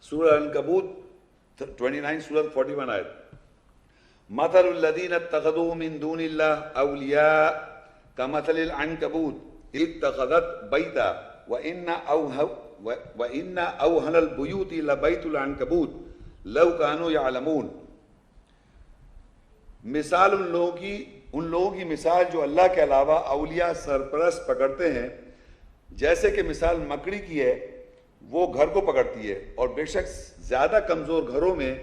سورہ عنکبوت 29 سورہ 41 آیت. مثل الذین اتخذوا من دون اللہ اولیاء کمثل العنکبوت اتخذت بیتا وَإِنَّ أَوْهَنَ الْبُيُوتِ لَبَيْتُ الْعَنْكَبُوتِ لَوْ كَانُوا يَعْلَمُونَ. مثال ان لوگوں کی مثال جو اللہ کے علاوہ اولیاء سرپرست پکڑتے ہیں، جیسے کہ مثال مکڑی کی ہے، وہ گھر کو پکڑتی ہے، اور بے شک زیادہ کمزور گھروں میں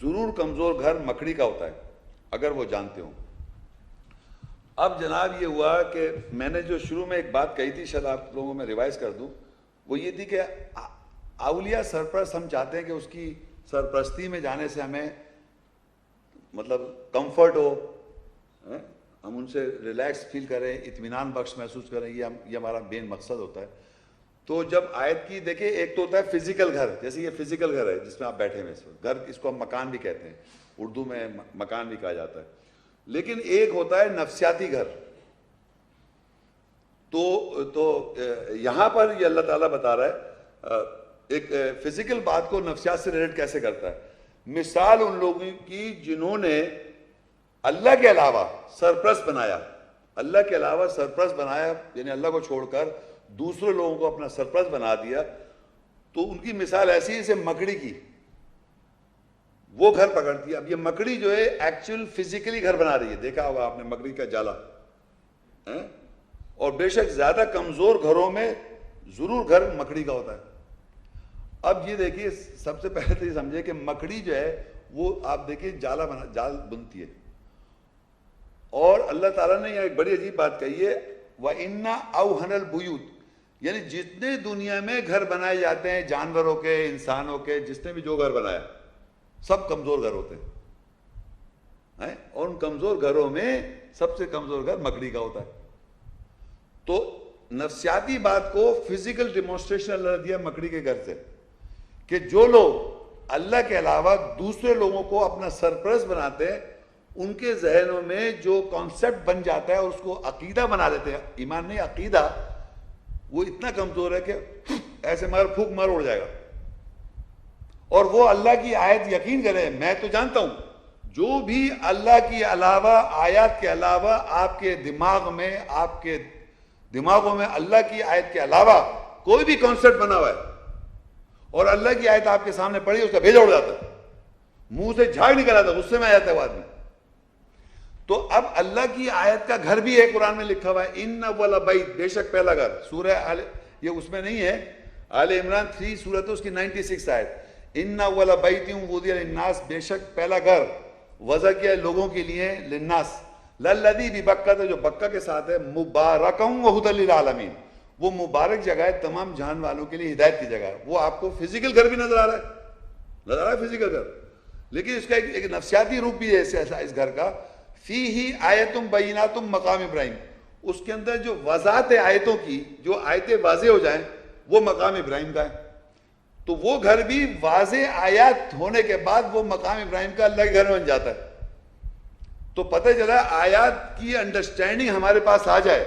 ضرور کمزور گھر مکڑی کا ہوتا ہے اگر وہ جانتے ہوں. اب جناب یہ ہوا کہ میں نے جو شروع میں ایک بات کہی تھی، شاید آپ لوگوں میں ریوائز کر دوں، وہ یہ تھی کہ اولیاء سرپرست ہم چاہتے ہیں کہ اس کی سرپرستی میں جانے سے ہمیں مطلب کمفرٹ ہو، ہم ان سے ریلیکس فیل کریں، اطمینان بخش محسوس کریں، یہ ہمارا مین مقصد ہوتا ہے. تو جب آیت کی دیکھیں، ایک تو ہوتا ہے فزیکل گھر، جیسے یہ فزیکل گھر ہے جس میں آپ بیٹھے ہوئے گھر، اس کو ہم مکان بھی کہتے ہیں، اردو میں مکان بھی کہا جاتا ہے. لیکن ایک ہوتا ہے نفسیاتی گھر. تو یہاں پر یہ اللہ تعالیٰ بتا رہا ہے ایک فزیکل بات کو نفسیات سے ریلیٹ کیسے کرتا ہے. مثال ان لوگوں کی جنہوں نے اللہ کے علاوہ سرپرست بنایا، اللہ کے علاوہ سرپرست بنایا، یعنی اللہ کو چھوڑ کر دوسرے لوگوں کو اپنا سرپرست بنا دیا. تو ان کی مثال ایسی ہے جیسے مکڑی کی، وہ گھر پکڑتی ہے. اب یہ مکڑی جو ہے ایکچوئل فزیکلی گھر بنا رہی ہے، دیکھا ہوگا آپ نے مکڑی کا جالا. اور بے شک زیادہ کمزور گھروں میں ضرور گھر مکڑی کا ہوتا ہے. اب یہ دیکھیے، سب سے پہلے تو یہ سمجھے کہ مکڑی جو ہے وہ آپ دیکھیے جال بنتی ہے. اور اللہ تعالیٰ نے یہاں ایک بڑی عجیب بات کہی ہے، وَإِنَّ أَوْهَنَ الْبُيُوتِ، یعنی جتنے دنیا میں گھر بنائے جاتے ہیں، جانوروں کے، انسانوں کے، جس نے بھی جو گھر بنایا، سب کمزور گھر ہوتے ہیں. اور ان کمزور گھروں میں سب سے کمزور گھر مکڑی کا ہوتا ہے. تو نفسیاتی بات کو فزیکل ڈیمونسٹریشن اللہ نے دیا مکڑی کے گھر سے، کہ جو لوگ اللہ کے علاوہ دوسرے لوگوں کو اپنا سرپرست بناتے ہیں، ان کے ذہنوں میں جو کانسیپٹ بن جاتا ہے اور اس کو عقیدہ بنا دیتے ہیں، ایمان نہیں عقیدہ، وہ اتنا کمزور ہے کہ ایسے پھونک مار اڑ جائے گا. اور وہ اللہ کی آیت یقین کریں، میں تو جانتا ہوں جو بھی اللہ کی علاوہ آیات کے علاوہ آپ کے دماغوں میں اللہ کی آیت کے علاوہ کوئی بھی کانسیپٹ بنا ہوا ہے اور اللہ کی آیت آپ کے سامنے پڑی، اس کا بھیجا اڑ جاتا ہے، منہ سے جھاگ نکل آتا ہے، غصے میں آ جاتا ہے وہ آدمی. تو اب اللہ کی آیت کا گھر بھی ہے، قرآن میں لکھا ہوا ہے، ان اول بیت، بے شک پہلا گھر. سورہ یہ اس میں نہیں ہے، آل عمران 3 سورت اس کی 96 آیت، ان اول بیت وضع للناس، بے شک پہلا گھر وضع کیا لوگوں کے لیے، للناس، للذی ببکہ، جو بکہ کے ساتھ ہے، مبارکا وہدی للعالمین، وہ مبارک جگہ ہے تمام جہان والوں کے لیے، ہدایت کی جگہ ہے. وہ آپ کو فزیکل گھر بھی نظر آ رہا ہے فزیکل گھر، لیکن اس کا ایک نفسیاتی روپ بھی ہے اس گھر کا. فیہ آیۃ بینات مقام ابراہیم، اس کے اندر جو وضاحت ہے آیتوں کی، جو آیتیں واضح ہو جائیں، وہ مقام ابراہیم کا ہے. تو وہ گھر بھی واضح آیات ہونے کے بعد وہ مقام ابراہیم کا اللہ کے گھر بن جاتا ہے. تو پتہ چلا آیات کی انڈرسٹینڈنگ ہمارے پاس آ جائے،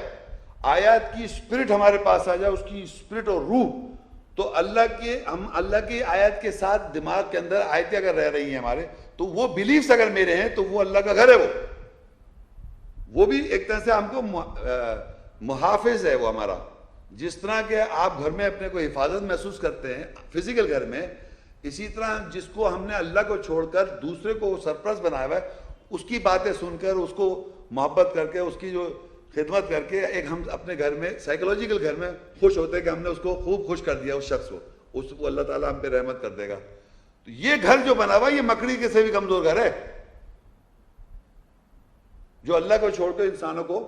آیات کی اسپرٹ ہمارے پاس آ جائے، اس کی اسپرٹ اور روح، تو ہم اللہ کی آیات کے ساتھ دماغ کے اندر آیتیں اگر رہ رہی ہیں ہمارے، تو وہ بلیفز اگر میرے ہیں تو وہ اللہ کا گھر ہے. وہ بھی ایک طرح سے ہم کو محافظ ہے وہ ہمارا. جس طرح کہ آپ گھر میں اپنے کو حفاظت محسوس کرتے ہیں فزیکل گھر میں، اسی طرح جس کو ہم نے اللہ کو چھوڑ کر دوسرے کو سرپرست بنایا ہوا ہے، اس کی باتیں سن کر، اس کو محبت کر کے، اس کی جو خدمت کر کے، ایک ہم اپنے گھر میں سائیکولوجیکل گھر میں خوش ہوتے ہیں کہ ہم نے اس کو خوب خوش کر دیا، اس شخص کو، اس کو اللہ تعالیٰ ہم پہ رحمت کر دے گا. تو یہ گھر جو بنا ہوا یہ مکڑی کے سے بھی کمزور گھر ہے، جو اللہ کو چھوڑ کر انسانوں کو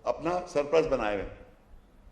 اپنا سرپرست بنائے ہوئے.